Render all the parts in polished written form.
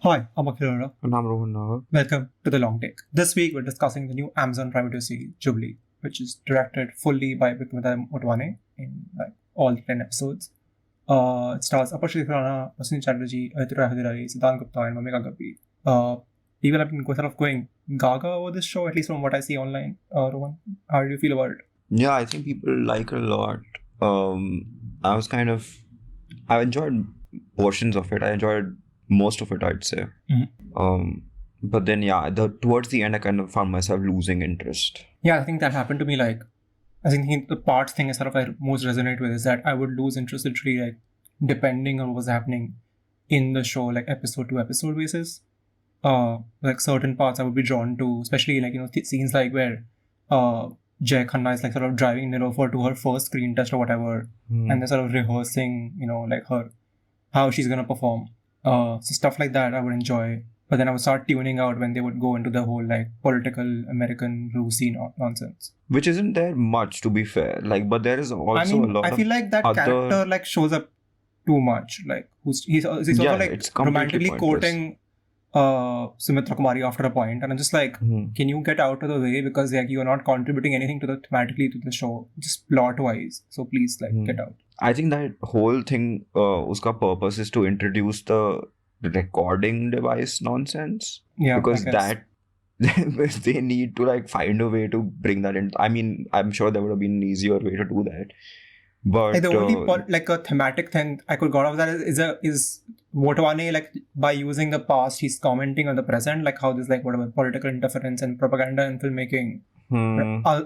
Hi, I'm Akhil. And I'm Rohan Nagar. Welcome to The Long Take. This week we're discussing the new Amazon Prime Video series, Jubilee, which is directed fully by Vikramaditya Motwane in all 10 episodes. It stars Apashri Khurana, Vasin Chatterjee, Aditya Hadirai, Siddhant Gupta, and Mamika Gabbi. People have been sort of going gaga over this show, at least from what I see online. Rohan, how do you feel about it? Yeah, I think people like it a lot. I enjoyed portions of it. I enjoyed most of it, I'd say. But then, towards the end, I kind of found myself losing interest. Yeah, I think that happened to me. I think the part thing is sort of I most resonate with is that I would lose interest literally depending on what was happening in the show, episode to episode basis. Certain parts I would be drawn to, especially scenes where Jay Khanna is sort of driving Nilofer to her first screen test or whatever, and they're sort of rehearsing, how she's gonna perform. So stuff like that I would enjoy, but then I would start tuning out when they would go into the whole political American Rusi nonsense. Which isn't there much, to be fair. But there is also a lot of I feel like that other... character shows up too much. He's also it's romantically pointless. quoting Sumitra Kumari after a point, and I'm just can you get out of the way, because you are not contributing anything to thematically to the show, just plot wise, so please get out. I think that whole thing, uska purpose is to introduce the recording device nonsense. Yeah, because that they need to find a way to bring that in. I mean, I'm sure there would have been an easier way to do that. But the only a thematic thing I could got out of that is Motwane, by using the past, he's commenting on the present, how there's whatever political interference and propaganda in filmmaking.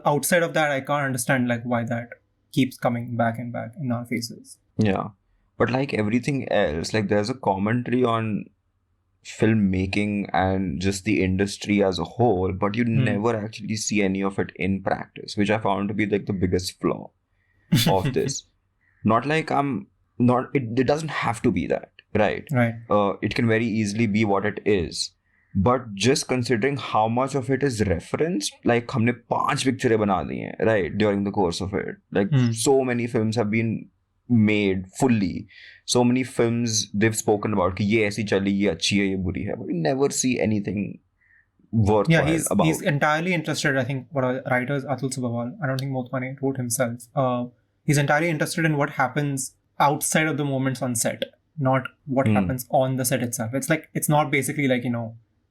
Outside of that, I can't understand why that keeps coming back and back in our faces. Yeah, but everything else, there's a commentary on filmmaking and just the industry as a whole, but you never actually see any of it in practice, which I found to be the biggest flaw of this. It doesn't have to be that, right? It can very easily be what it is, but just considering how much of it is referenced, हमने 5 pictures बना दी हैं, right, during the course of it. So many films have been made fully, so many films they've spoken about कि ये ऐसी चली, ये अच्छी है, ये बुरी है, but we never see anything worthwhile about. He's entirely interested. I think what are writers Atul Subawal, I don't think Motwane wrote himself. He's entirely interested in what happens outside of the moments on set, not what happens on the set itself. It's not basically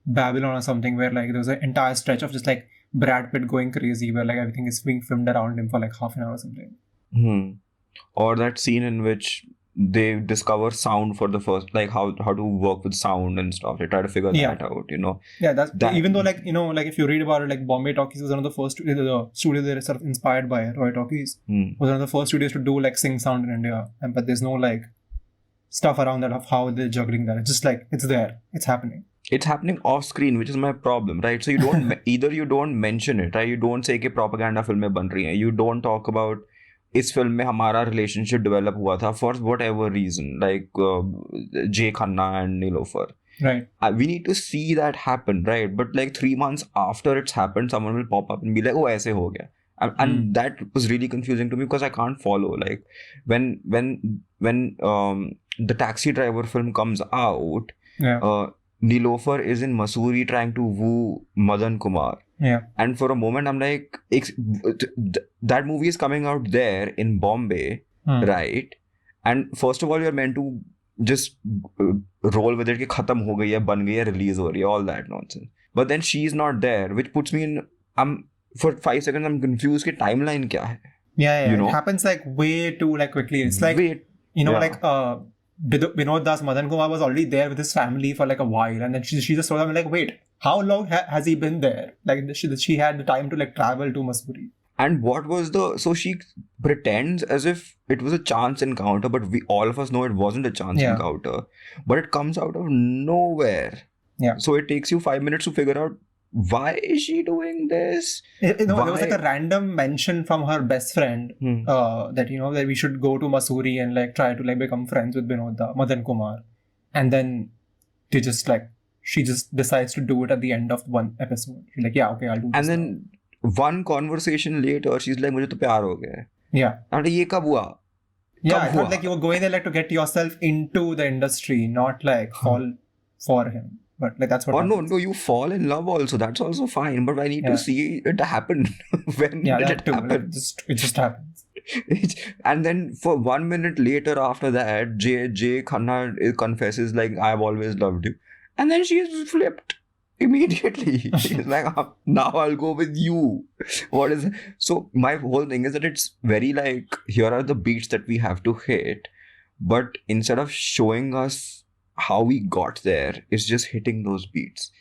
Babylon or something where there's an entire stretch of just Brad Pitt going crazy where everything is being filmed around him for half an hour or something. Or that scene in which they discover sound for the first, how to work with sound and stuff. They try to figure that out, Yeah, that's even though if you read about it, Bombay Talkies was one of the first the studios they were sort of inspired by. Roy Talkies was one of the first studios to do sing sound in India, but there's no stuff around that of how they're juggling that. It's just it's there, it's happening. It's happening off screen, which is my problem, right? So you don't either you don't mention it, right? You don't say कि propaganda film में बन रही है. You don't talk about इस film में हमारा relationship develop हुआ था for whatever reason, Jay Khanna and Nilofer. Right. We need to see that happen, right? But 3 months after it's happened, someone will pop up and be like, oh, ऐसे हो गया. And that was really confusing to me because I can't follow. When the Taxi Driver film comes out, Nilofer is in Mussoorie trying to woo Madan Kumar. Yeah. And for a moment, I'm like, that movie is coming out there in Bombay, right? And first of all, you're meant to just roll with it, कि खत्म हो गई है, बन गई है, release हो रही है, all that nonsense. But then she's not there, which puts me in, for 5 seconds, I'm confused कि timeline क्या है. Yeah. It happens way too quickly. It's Vinod Das Madan Kumar was already there with his family for a while, and then she just told him wait, how long has he been there? She had the time to travel to Mussoorie. And what was so she pretends as if it was a chance encounter, but all of us know it wasn't a chance encounter, but it comes out of nowhere. Yeah. So it takes you 5 minutes to figure out why is she doing this? There was a random mention from her best friend that that we should go to Mussoorie and try to become friends with Madan Kumar, and then they just she just decides to do it at the end of one episode. She's yeah, okay, I'll do this. And then one conversation later, she's like, मुझे तो प्यार हो गया. Yeah. And ये कब हुआ? Yeah, I thought you were going there to get yourself into the industry, not fall for him. But like that's what. Or happens. no, you fall in love also. That's also fine. But I need to see it happen. When did it happen? Like, it just happens. And then for 1 minute later after that, Jay Khanna confesses like, I've always loved you. And then she is flipped immediately. She's like, now I'll go with you. What is it? So my whole thing is that it's very like, here are the beats that we have to hit. But instead of showing us how we got there, it's just hitting those beats.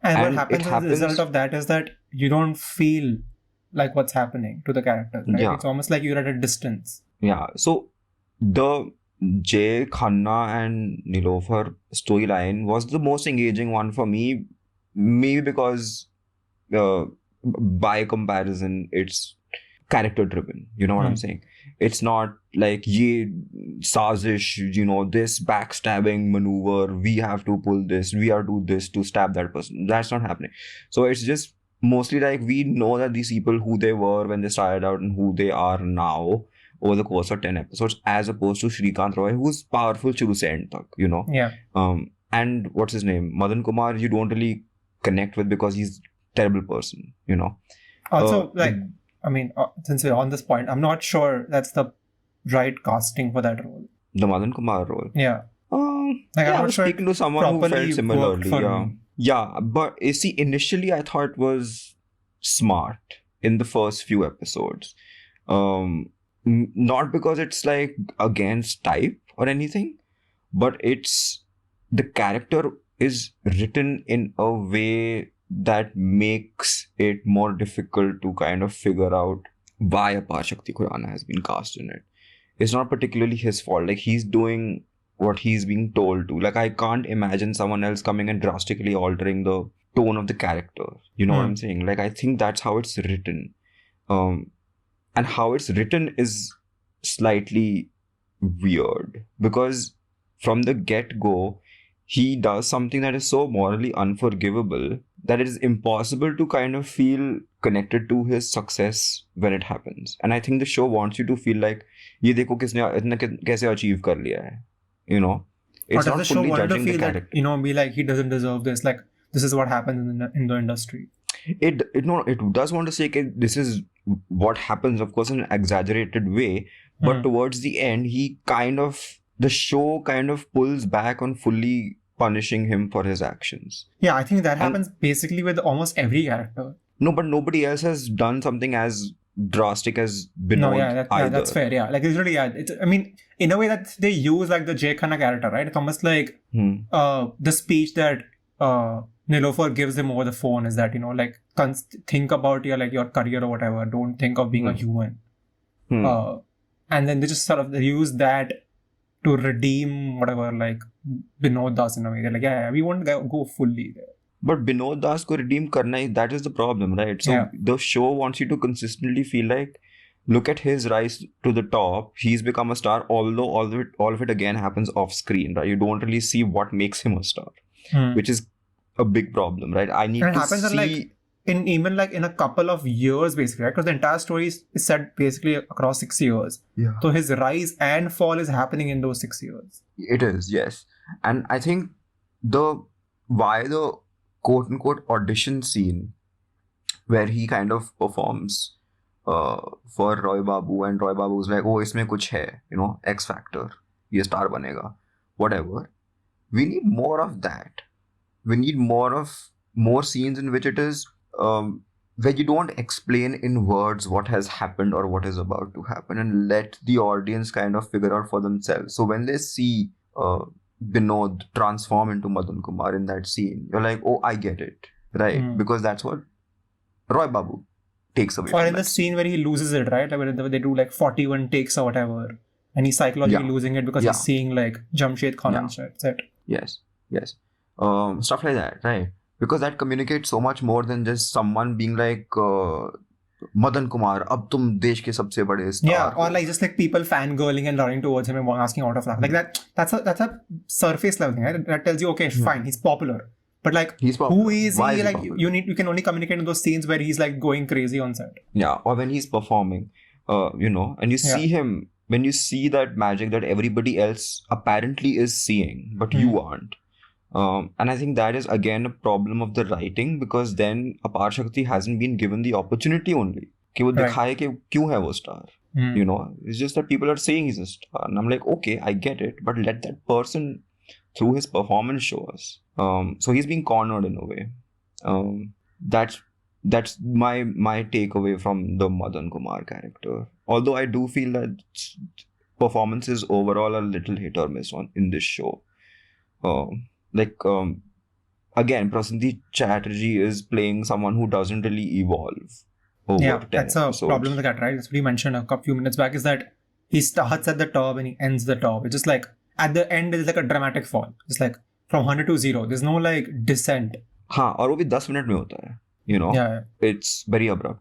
And what happens as a result of that is that you don't feel like what's happening to the characters, right? Yeah. It's almost like you're at a distance. Yeah. So the Jay Khanna and Nilofer storyline was the most engaging one for me. Maybe because by comparison, it's character driven. You know what I'm saying? It's not like ye sazish, this backstabbing maneuver. We have to pull this. We are do this to stab that person. That's not happening. So it's just mostly like we know that these people who they were when they started out and who they are now over the course of 10 episodes, as opposed to Shrikant Roy, who's powerful shuru se end tak, Yeah. And what's his name? Madan Kumar, you don't really connect with because he's a terrible person, Also, since we're on this point, I'm not sure that's the right casting for that role. The Madan Kumar role? Yeah. I'm not sure speaking to someone who felt similarly. Yeah, but you see, initially I thought it was smart in the first few episodes. Not because it's like against type or anything, but it's the character is written in a way that makes it more difficult to kind of figure out why Apar Shakti Khurana has been cast in it. It's not particularly his fault. Like, he's doing what he's being told to. Like, I can't imagine someone else coming and drastically altering the tone of the character. You know what I'm saying? Like, I think that's how it's written. And how it's written is slightly weird because from the get-go, he does something that is so morally unforgivable that it is impossible to kind of feel connected to his success when it happens. And I think the show wants you to feel like, ye dekho kisne itna kaise achieve kar liya hai. It's not fully judging the character. That, be like, he doesn't deserve this. Like, this is what happens in the industry. It does want to say that this is what happens, of course, in an exaggerated way. But towards the end, the show kind of pulls back on fully punishing him for his actions. Yeah, I think that happens basically with almost every character. No, but nobody else has done something as drastic as Binod either. That's fair. Yeah, like literally, in a way that they use like the Jay Khanna character, right? It's almost like the speech that Nilofer gives him over the phone is that, think about your career or whatever. Don't think of being a human. And then they just sort of use that to redeem whatever, like, Binod Das in a way. They're like, yeah, we won't go fully there. But Binod Das ko redeem karna, that is the problem, right? So the show wants you to consistently feel like, look at his rise to the top. He's become a star, although all of it again happens off screen, right? You don't really see what makes him a star, which is a big problem, right? I need to see... in a couple of years, basically, right? Because the entire story is set basically across 6 years. Yeah. So his rise and fall is happening in those 6 years. It is, yes. And I think why the quote-unquote audition scene where he kind of performs for Roy Babu, and Roy Babu is like, oh, isme kuch hai, X Factor, ye star banega, whatever. We need more of that. We need more scenes in which it is where you don't explain in words what has happened or what is about to happen, and let the audience kind of figure out for themselves. So when they see Binod transform into Madan Kumar in that scene, you're like, oh, I get it, right? Because that's what Roy Babu takes away. Or in the scene where he loses it, right? Like when they do like 41 takes or whatever, and he's psychologically losing it because he's seeing like Jamshed Khan and shit. Yes. Stuff like that, right? Because that communicates so much more than just someone being like, Madan Kumar, ab tum desh ke sabse bade star. Yeah, or like just like people fangirling and running towards him and asking out of love. Like that's a surface level thing, right? That tells you, okay, fine, he's popular. But like, who is he? Like, you can only communicate in those scenes where he's like going crazy on set. Yeah, or when he's performing, and you see him, when you see that magic that everybody else apparently is seeing, but you aren't. And I think that is again a problem of the writing, because then Apar Shakti hasn't been given the opportunity only कि वो दिखाए कि क्यों है वो star. You know, it's just that people are saying he's a star, and I'm like, okay, I get it, but let that person through his performance show us. So he's being cornered in a way. That's my takeaway from the Madan Kumar character. Although I do feel that performance is overall a little hit or miss in this show. Again, Prasanthi Chatterjee is playing someone who doesn't really evolve over 10 that's episodes. A problem with that, right? That's what you mentioned a few minutes back, is that he starts at the top and he ends the top. It's just like at the end there's like a dramatic fall. It's like from 100 to 0. There's no like descent. हाँ, और वो भी 10 minute में होता है. You know, it's very abrupt.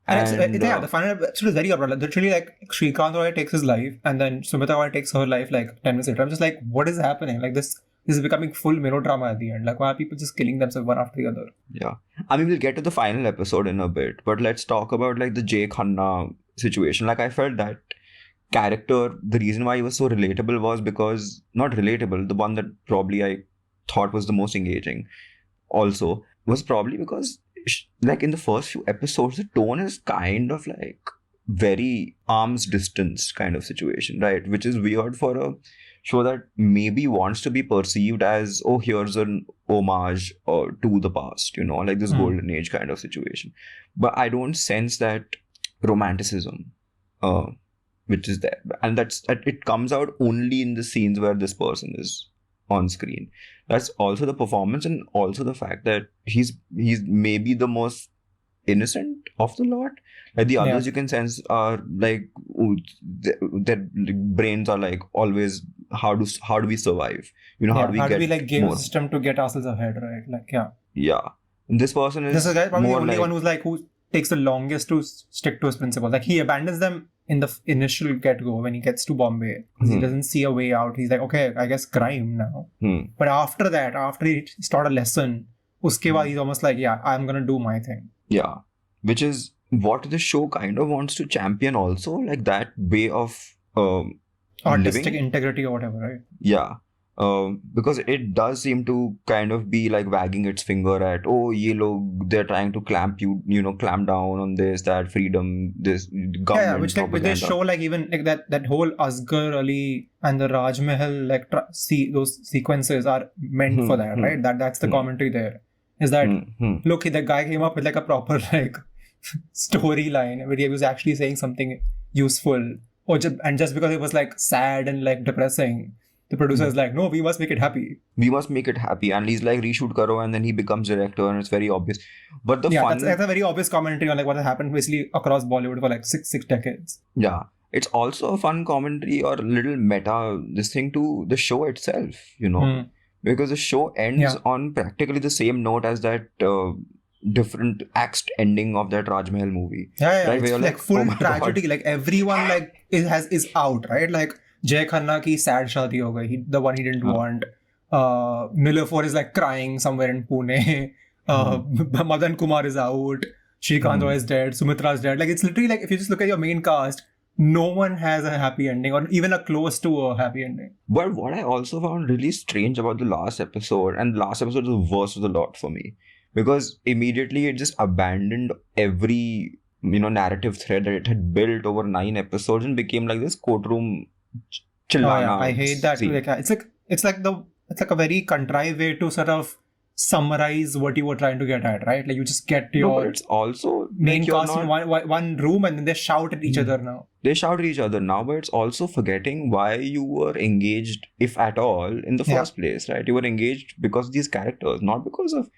And the final episode is very abrupt. Literally, like Shrikant Roy takes his life, and then Sumita Roy takes her life like 10 minutes later. I'm just like, what is happening? Like this is becoming full melodrama at the end. Like, why are people just killing themselves one after the other? Yeah, I mean, we'll get to the final episode in a bit, but let's talk about like the Jay Khanna situation. Like, I felt that character, the reason why he was so relatable was because, not relatable, the one that probably I thought was the most engaging also was probably because, like, in the first few episodes, the tone is kind of like very arm's distance kind of situation, right? Which is weird for a show that maybe wants to be perceived as, oh, here's an homage to the past, you know, like this golden age kind of situation. But I don't sense that romanticism, which is there. And it comes out only in the scenes where this person is on screen. That's also the performance, and also the fact that he's maybe the most innocent of the lot. Like the others, you can sense are like, their brains are like always, how do we survive? You know, how do we like game a system to get ourselves ahead, right? Like And this person is a guy probably the only one who takes the longest to stick to his principles. Like he abandons them in the initial get-go when he gets to Bombay, because he doesn't see a way out. He's like, okay, I guess crime now. But after that, after he taught a lesson, uske baad he's almost like, I'm gonna do my thing. Yeah, which is what the show kind of wants to champion also, like that way of artistic living. Integrity or whatever, right? Yeah. Because it does seem to kind of be like wagging its finger at, oh, ye log, they're trying to clamp down on this, that freedom, this government. Which like with this show, like even like that whole Asghar Ali and the Raj Mahal, like those sequences are meant for that, right? That's the commentary there. Is that look, the guy came up with like a proper like storyline where he was actually saying something useful, and just because it was like sad and like depressing, the producer is like, no, we must make it happy. We must make it happy. And he's like, reshoot karo, and then he becomes director, and it's very obvious. But that's a very obvious commentary on like what has happened basically across Bollywood for like six decades. Yeah. It's also a fun commentary or a little meta, this thing to the show itself, you know. Because the show ends on practically the same note as that different axed ending of that Raj Mahal movie. Right? It's like full tragedy. God. Like everyone like is out, right? Like Jay Khanna ki sad shaadi ho gayi, the one he didn't want. Nilofer is like crying somewhere in Pune. Madan Kumar is out. Shrikant Roy is dead. Sumitra is dead. Like it's literally like, if you just look at your main cast, no one has a happy ending or even a close to a happy ending. But what I also found really strange about the last episode, and the last episode is the worst of the lot for me, because immediately it just abandoned every narrative thread that it had built over 9 episodes and became like this courtroom chillana. I hate that. Like, it's like a very contrived way to sort of summarize what you were trying to get at, right? Like you just get your it's also main cast in one room and then they shout at each other now. They shout at each other now, but it's also forgetting why you were engaged, if at all, in the first place, right? You were engaged because of these characters, not because of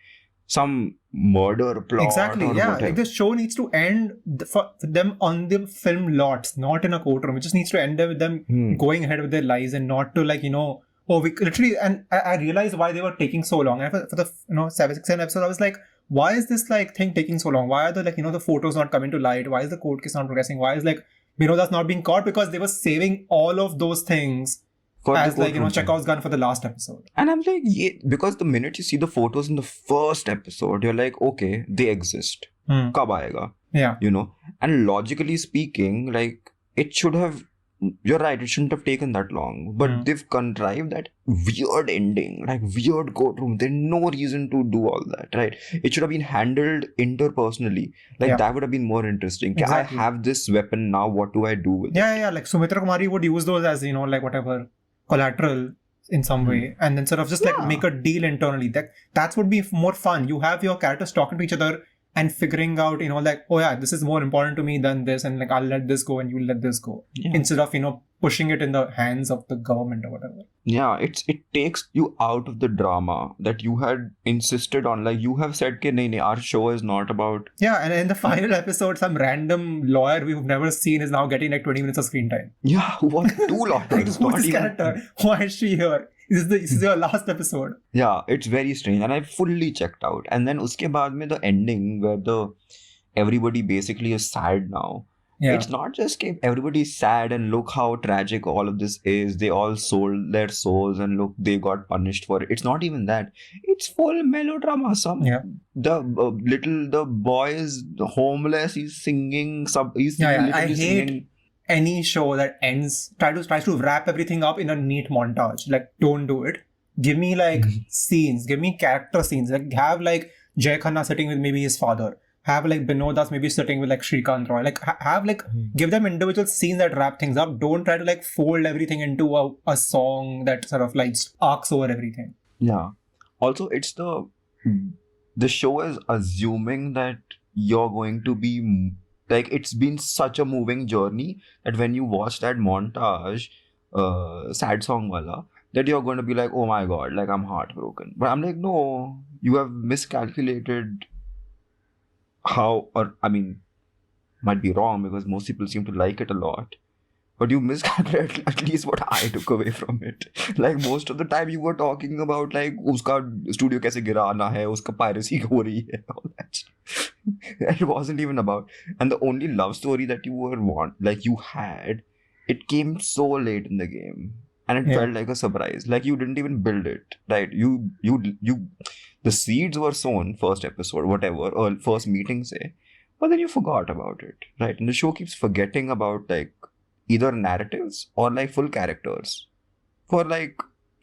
some murder plot. Exactly, Like the show needs to end for them on the film lots, not in a courtroom. It just needs to end with them going ahead with their lives and not to we literally, and I realized why they were taking so long. And for the 7 episodes, I was like, why is this like thing taking so long? Why are the the photos not coming to light? Why is the court case not progressing? Why is that's not being caught? Because they were saving all of those things as Chekhov's gun for the last episode. And I'm like, because the minute you see the photos in the first episode, you're like, okay, they exist. Kab aayega? Yeah. And logically speaking, like it should have you're right, it shouldn't have taken that long. But they've contrived that weird ending, like weird courtroom. There's no reason to do all that, right? It should have been handled interpersonally. Like that would have been more interesting. Exactly. I have this weapon now, what do I do with it? Yeah. Like Sumitra Kumari would use those as, like whatever, collateral in some way, and then sort of just like make a deal internally. That would be more fun. You have your characters talking to each other and figuring out, like, oh yeah, this is more important to me than this, and like I'll let this go and you'll let this go. Instead of, pushing it in the hands of the government or whatever. Yeah, it takes you out of the drama that you had insisted on. Like you have said, nahi, our show is not about... Yeah, and in the final episode, some random lawyer we've never seen is now getting like 20 minutes of screen time. Yeah, what? Two lawyers. Like, who's this character? Why is she here? This is your last episode. Yeah, it's very strange, and I fully checked out. And then uske baad mein the ending where everybody basically is sad now. Yeah. It's not just everybody's sad and look how tragic all of this is. They all sold their souls and look, they got punished for it. It's not even that. It's full melodrama. The boy is homeless. He's singing. I hate any show that tries to wrap everything up in a neat montage. Like, don't do it. Give me like scenes. Give me character scenes. Like, have like Jay Khanna sitting with maybe his father. Have like Binodas maybe sitting with like Shrikant Roy. Like have like give them individual scenes that wrap things up. Don't try to like fold everything into a song that sort of like arcs over everything. Yeah. Also, it's the show is assuming that you're going to be like, it's been such a moving journey that when you watch that montage, sad song wala, that you're going to be like, oh my god, like I'm heartbroken. But I'm like, no, you have miscalculated might be wrong because most people seem to like it a lot, but you miscalculated at least what I took away from it. Like most of the time you were talking about like uska studio kaise girana hai, uska piracy ho rahi hai, all that. It wasn't even about, and the only love story that you had, it came so late in the game. And it felt like a surprise. Like you didn't even build it, right? You the seeds were sown first episode, whatever, or first meeting say, but then you forgot about it, right? And the show keeps forgetting about like either narratives or like full characters for like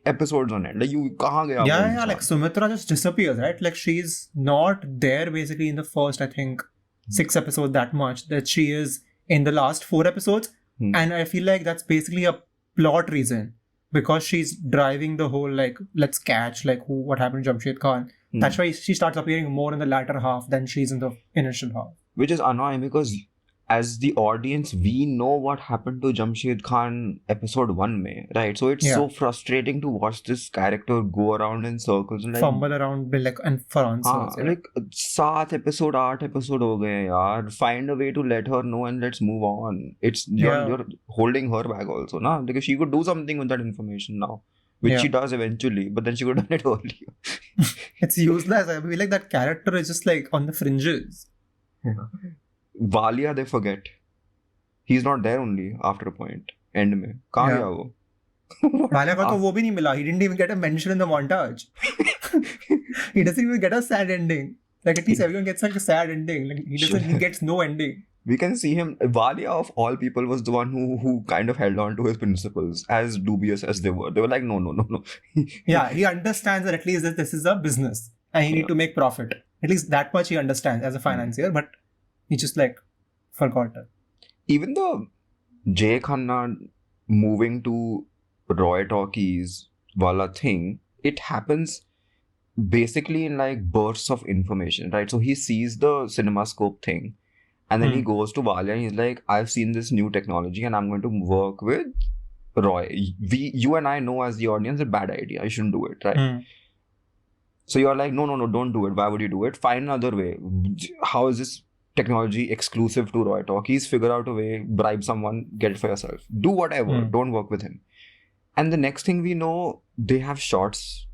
episodes on it. Like you kahan gaya? Yeah, like Sumitra just disappears, right? Like she's not there basically in the first, I think, 6 episodes that much, that she is in the last 4 episodes. And I feel like that's basically a plot reason, because she's driving the whole like, let's catch like what happened to Jamshed Khan. That's why she starts appearing more in the latter half than she's in the initial half. Which is annoying because as the audience, we know what happened to Jamshed Khan episode 1 mein, right? So it's so frustrating to watch this character go around in circles and like fumble around and for answers. Like 7 episode, 8 episode ho gaye yaar. Find a way to let her know and let's move on. It's you're holding her back also, na? Because she could do something with that information now, which she does eventually, but then she could have done it earlier. It's useless. I feel like that character is just like on the fringes. Valia, they forget. He's not there only after a point. End mein. Kahan gaya wo? Valia ka to wo bhi nahi mila. He didn't even get a mention in the montage. He doesn't even get a sad ending. Like at least everyone gets like a sad ending. Like he gets no ending. We can see him. Valia of all people was the one who kind of held on to his principles, as dubious as they were. They were like, no. Yeah, he understands that at least that this is a business and he need to make profit. At least that much he understands as a financier, but he just like forgot it. Even though Jay Khanna moving to Roy Talkies wala thing, it happens basically in like bursts of information, right? So he sees the CinemaScope thing and then he goes to Valia and he's like, I've seen this new technology and I'm going to work with Roy. You and I know as the audience a bad idea. I shouldn't do it, right? So you're like, no, don't do it. Why would you do it? Find another way. How is this technology exclusive to Roy Talkies? Figure out a way, bribe someone, get it for yourself. Do whatever. Don't work with him. And the next thing we know, they have shots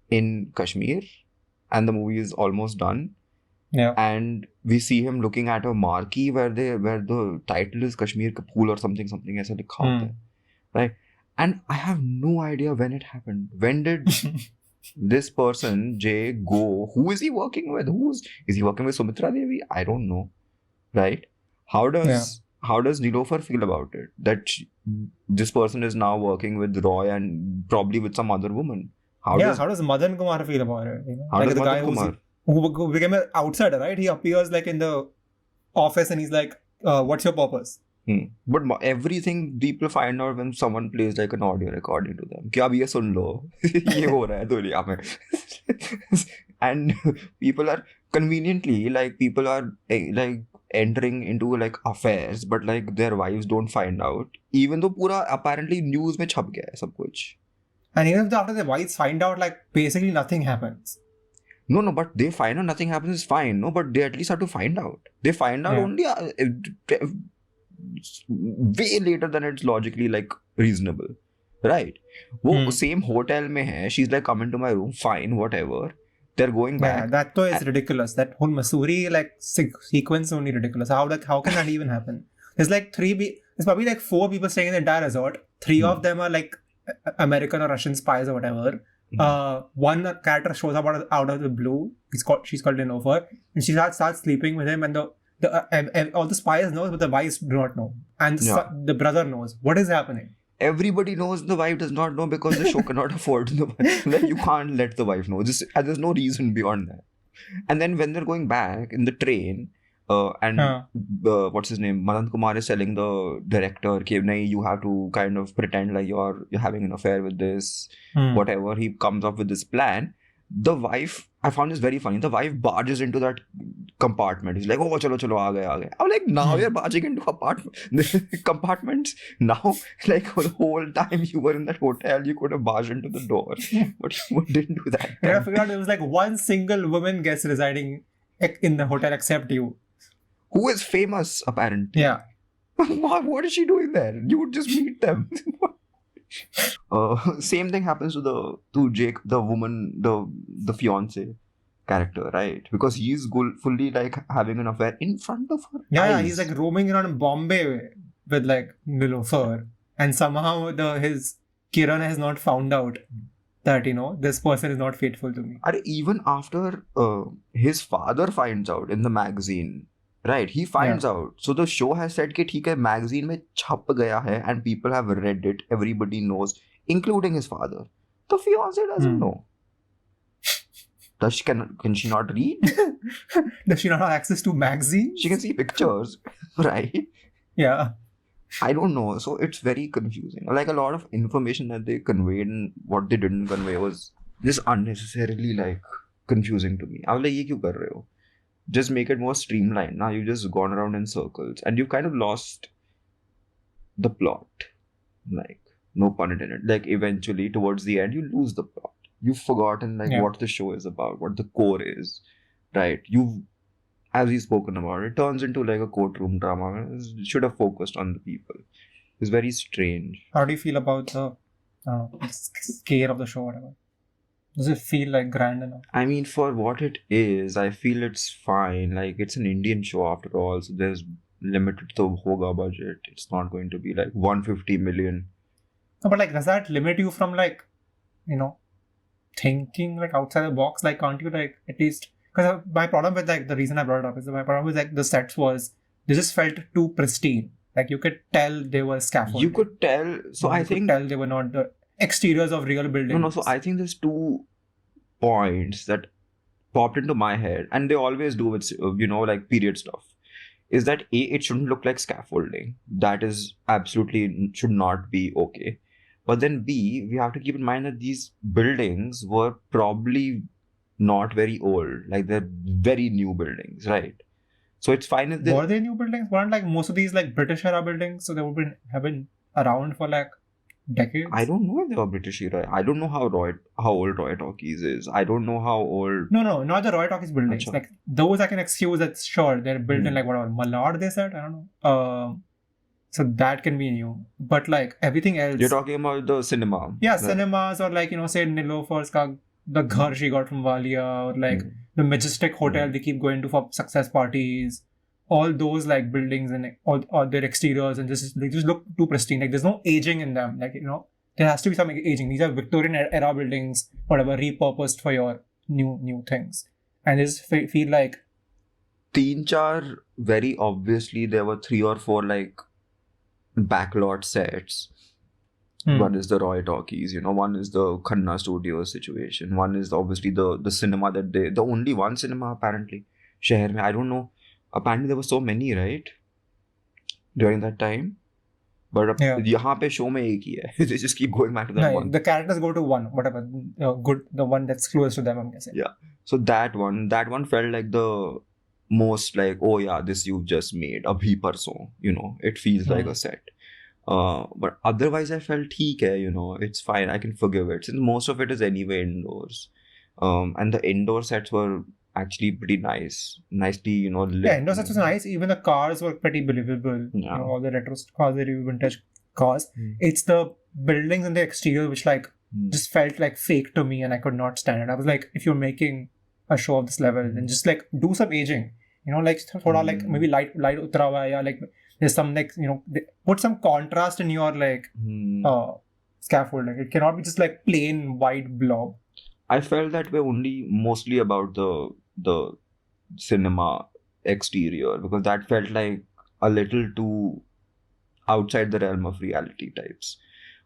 in Kashmir and the movie is almost done. Yeah. And we see him looking at a marquee where the title is Kashmir Ka Phool or something aisa likha hota hai. Right? And I have no idea when it happened. When did this person, Jay, go? Who is he working with? Is he working with Sumitra Devi? I don't know. Right? How does how does Nilofer feel about it? That this person is now working with Roy and probably with some other woman. How does Madan Kumar feel about it? How does the Madan Kumar? Who became an outsider, right? He appears like in the office and he's like, what's your purpose? But everything people find out when someone plays like an audio recording to them. कि अब ये सुन लो, ये हो रहा है दुनिया में. And people are conveniently like people are like entering into like affairs, but like their wives don't find out, even though पूरा apparently news में छप गया है सब कुछ. And even after the wives find out, like basically nothing happens. No, but they find out nothing happens is fine. No, but they at least have to find out. They find out only way later than it's logically like reasonable, right? वो same hotel में है. She's like, come into my room. Fine, whatever. They're going back. Yeah, that though is ridiculous. That whole Missouri like sequence only ridiculous. How can that even happen? There's like there's probably like 4 people staying in the entire resort. 3 of them are like American or Russian spies or whatever. One character shows up out of the blue. She's called Nilofer, and she starts sleeping with him, and all the spies know, but the wives do not know, and the brother knows what is happening. Everybody knows, the wife does not know because the show cannot afford the wife. Like, you can't let the wife know. There's no reason beyond that. And then when they're going back in the train, what's his name? Madan Kumar is telling the director, you have to kind of pretend like you're having an affair with this, whatever. He comes up with this plan. The wife, I found this very funny. The wife barges into that compartment. He's like, oh, chalo, aa gaya. I'm like, now you're barging into compartments. Now, like the whole time you were in that hotel, you could have barged into the door. But you didn't do that. I figured it was like one single woman guest residing in the hotel except you. Who is famous, apparently. Yeah. What is she doing there? You would just meet them. Same thing happens to Jake, the woman, the fiance character, right? Because he's fully like having an affair in front of her. Yeah, he's like roaming around Bombay with like Nilofer, and somehow his Kiran has not found out that this person is not faithful to me. Even after his father finds out in the magazine. Right, he finds out. So the show has said that ठीक है, magazine में छप गया है and people have read it. Everybody knows, including his father. The fiance doesn't know. Can she not read? Does she not have access to magazines? She can see pictures, right? Yeah. I don't know. So it's very confusing. Like a lot of information that they conveyed and what they didn't convey was just unnecessarily like confusing to me. I was like, ये क्यों कर रहे हो? Just make it more streamlined. Now you've just gone around in circles and you've kind of lost the plot. Like, no pun intended. Like, eventually, towards the end, you lose the plot. You've forgotten what the show is about, what the core is, right? As we've spoken about, it turns into like a courtroom drama. It should have focused on the people. It's very strange. How do you feel about the scale of the show, whatever? Does it feel like grand enough? I mean, for what it is, I feel it's fine. Like, it's an Indian show after all, so there's limited to hoga budget. It's not going to be like 150 million. No, but like, does that limit you from like, thinking like outside the box? Like, can't you like at least? Because my problem with like the reason I brought it up is my problem with like the sets they just felt too pristine. Like, you could tell they were scaffolded. You could tell. So I think they were not the exteriors of real buildings. No. So I think there's 2 points that popped into my head, and they always do with like period stuff. Is that A, it shouldn't look like scaffolding. That is absolutely should not be okay. But then B, we have to keep in mind that these buildings were probably not very old. Like, they're very new buildings, right? So it's fine if were they new buildings? Weren't like most of these like British era buildings? So they have been around for like decades? I don't know if they were British era. I don't know how old Roy Talkies is. I don't know how old... No, not the Roy Talkies buildings. Achha. Like, those I can excuse that, sure, they're built in like whatever, Malad they said? I don't know. So that can be new. But like everything else... You're talking about the cinema. Yeah, cinemas or like, say Nilofer's the ghar she got from Walia, or like the majestic hotel they keep going to for success parties. All those like buildings and all their exteriors and they just look too pristine. Like, there's no aging in them. Like, there has to be some aging. These are Victorian era buildings, whatever, repurposed for your new things. And they just feel like तीन चार very obviously there were 3 or 4 like backlot sets. One is the Roy Talkies, one is the Khanna Studios situation, one is obviously the cinema that the only one cinema apparently शहर में, I don't know, apparently there were so many, right, during that time, but यहाँ पे show में एक ही है. They just keep going back to that one. The characters go to one, whatever, good, the one that's close to them, I'm guessing. Yeah, so that one felt like the most like, oh yeah, this you've just made abhi parson, it feels like a set. But otherwise I felt theek hai, it's fine, I can forgive it since most of it is anyway indoors, and the indoor sets were actually pretty nicely lit. Yeah, indoor sets was nice. Even the cars were pretty believable. Yeah. All the retro cars, the vintage cars. It's the buildings and the exterior which like just felt like fake to me, and I could not stand it. I was like, if you're making a show of this level, then just like do some aging, like thoda like maybe light utra hua hai, like there's some like put some contrast in your like scaffold. Like it cannot be just like plain white blob. I felt that way only mostly about the cinema exterior, because that felt like a little too outside the realm of reality types.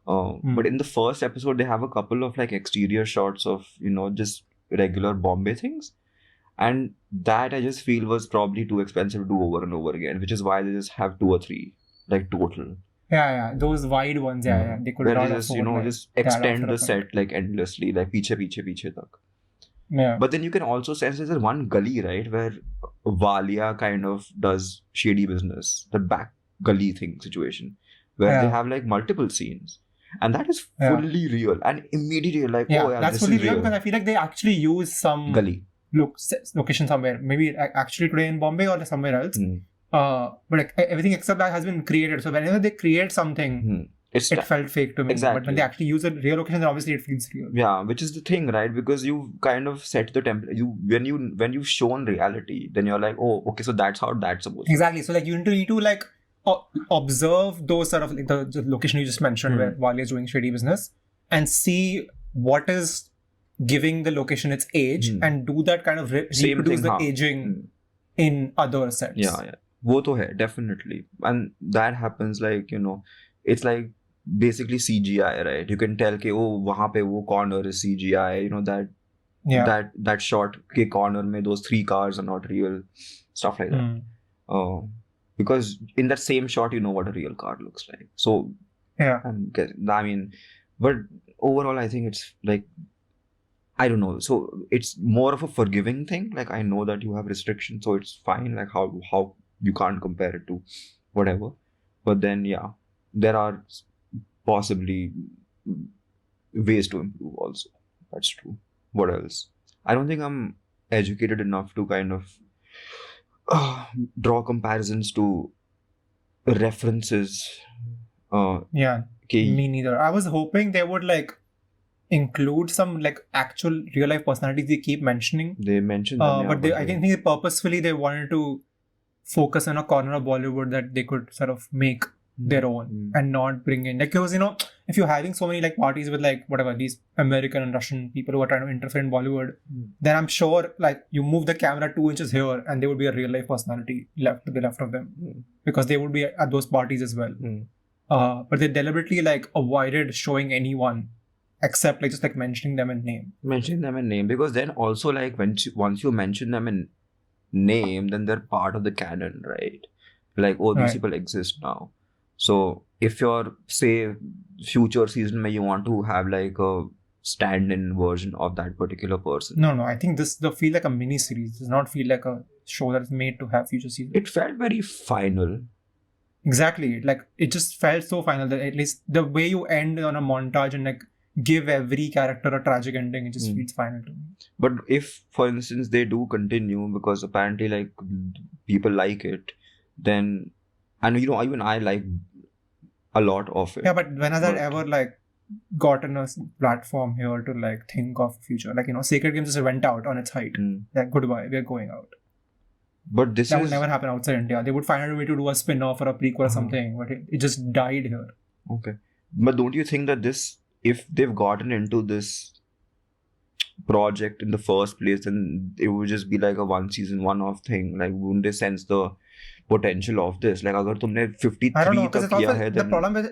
But in the first episode they have a couple of like exterior shots of just regular Bombay things, and that I just feel was probably too expensive to do over and over again, which is why they just have 2 or 3 like total. Yeah, those wide ones, yeah. They could not just afford, just extend the set like endlessly, like piche tak. Yeah. But then you can also sense there's one gully, right, where Walia kind of does shady business, the back gully thing situation, where they have like multiple scenes, and that is fully real and immediately like, oh yeah, that's this fully is real. Because I feel like they actually use some gully location somewhere, maybe actually today in Bombay or somewhere else. But like everything except that has been created. So whenever they create something, it felt fake to me. Exactly. But when they actually use a real location, then obviously it feels real. Yeah, which is the thing, right? Because you kind of set the template. When you've shown reality, then you're like, oh, okay, so that's how that's supposed to be. Exactly. So like you need to like observe those sort of like the location you just mentioned where Walia is doing shady business, and see what is giving the location its age, and do that kind of reproduce the aging in other sets. Yeah. वो तो है definitely, and that happens like it's like basically CGI, right? You can tell कि oh वहाँ पे वो corner is CGI, that shot के corner में those 3 cars are not real, stuff like that. Because in that same shot you know what a real car looks like. So I mean, but overall I think it's like, I don't know. So it's more of a forgiving thing. Like I know that you have restrictions, so it's fine. Like how you can't compare it to whatever. But then there are possibly ways to improve also. That's true. What else? I don't think I'm educated enough to kind of draw comparisons to references. Me neither. I was hoping they would like include some like actual real life personalities they keep mentioning. They mentioned them, but I think purposefully they wanted to focus on a corner of Bollywood that they could sort of make their own and not bring in, like, because if you're having so many like parties with like whatever these American and Russian people who are trying to interfere in Bollywood, then I'm sure like you move the camera 2 inches here and there would be a real life personality left to the left of them, because they would be at those parties as well. But they deliberately like avoided showing anyone except like just like mentioning them in name, because then also like once you mention them in name, then they're part of the canon, right? Like, oh, these people exist now. So if you're, say, future season where you want to have like a stand-in version of that particular person. No, I think this feel like a mini series. It does not feel like a show that is made to have future seasons. It felt very final. Exactly. Like it just felt so final that at least the way you end on a montage and like give every character a tragic ending, it just feels final to me. But if, for instance, they do continue, because apparently like people like it, then, and even I like a lot of it. Yeah, but when has that ever like gotten a platform here to like think of future? Like, Sacred Games just went out on its height. Like, goodbye, we're going out. But that would never happen outside India. They would find a way to do a spin-off or a prequel or something, but it just died here. Okay. But don't you think that if they've gotten into this project in the first place, then it would just be like a one season, one off thing. Like, wouldn't they sense the potential of this? Like, agar tumne 53 I don't know, because tak it's also kiya hai, the then problem with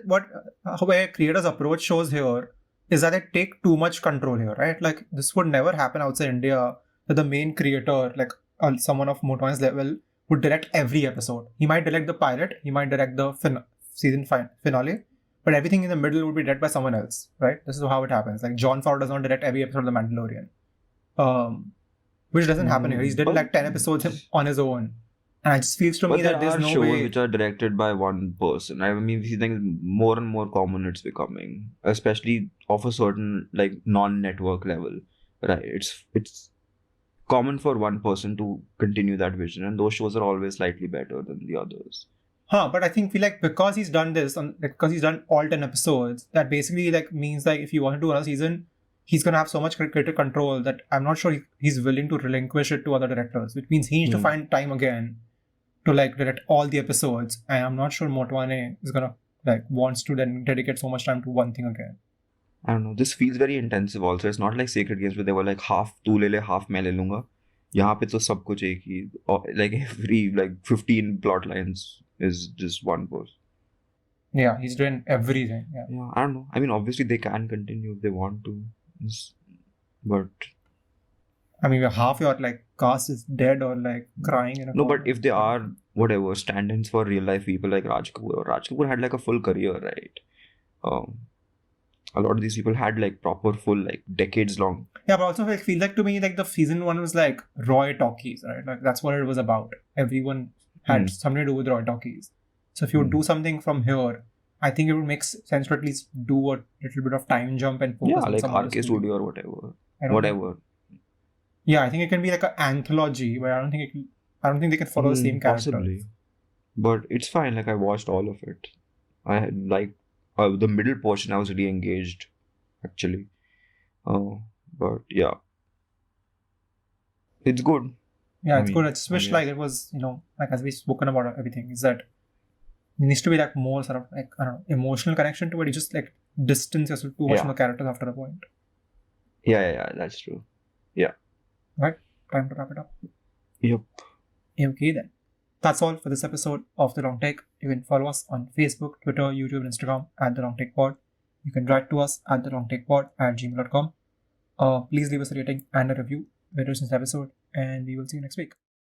where creators approach shows here is that they take too much control here, right? Like, this would never happen outside India, that the main creator, like someone of Motwane's level, would direct every episode. He might direct the pilot, he might direct the season finale, but everything in the middle would be directed by someone else, right? This is how it happens. Like, Jon Favreau does not direct every episode of The Mandalorian, which doesn't happen here. He's did like 10 episodes on his own. And it just feels to me but there that there's are no shows way. which are directed by one person. I mean, these things more and more common it's becoming, especially of a certain like non-network level, right? It's common for one person to continue that vision, and those shows are always slightly better than the others. But I think because he's done this, because he's done all 10 episodes, that basically like means like if you want to do another season, he's gonna have so much creative control that I'm not sure he's willing to relinquish it to other directors, which means he needs to find time again to like direct all the episodes, and I'm not sure Motwane is gonna wants to then dedicate so much time to one thing again. I don't know. This feels very intensive also. It's not like Sacred Games where they were like half तू ले ले half मैं ले लूँगा. यहाँ पे तो सब कुछ एक ही, like every 15 plot lines is just one person. Yeah, he's doing everything. Yeah, I don't know. I mean, obviously they can continue if they want to, but I mean, half your cast is dead or crying in a no. But if they are whatever stand-ins for real life people like Raj Kapoor had like a full career, right? A lot of these people had like proper full decades long. Yeah, but also I feel like to me the season 1 was like Roy Talkies, right? Like that's what it was about. Everyone had something to do with Roy Talkies. So if you would do something from here, I think it would make sense to at least do a little bit of time jump and focus on some RK Studio or whatever. Whatever. Yeah, I think it can be like an anthology, but I don't think they can follow the same characters. Possibly. But it's fine. Like I watched all of it. I had the middle portion I was really engaged actually. But yeah. It's good. Yeah, it's good. I just wish it was, as we've spoken about everything, is that there needs to be more sort of I don't know, emotional connection to it. You just distance yourself too much from the characters after a point. Yeah, that's true. Yeah. Right, time to wrap it up. Yep. Okay then. That's all for this episode of The Long Take. You can follow us on Facebook, Twitter, YouTube, and Instagram at thelongtakepod. You can write to us at thelongtakepod@gmail.com. Please leave us a rating and a review where this episode, and we will see you next week.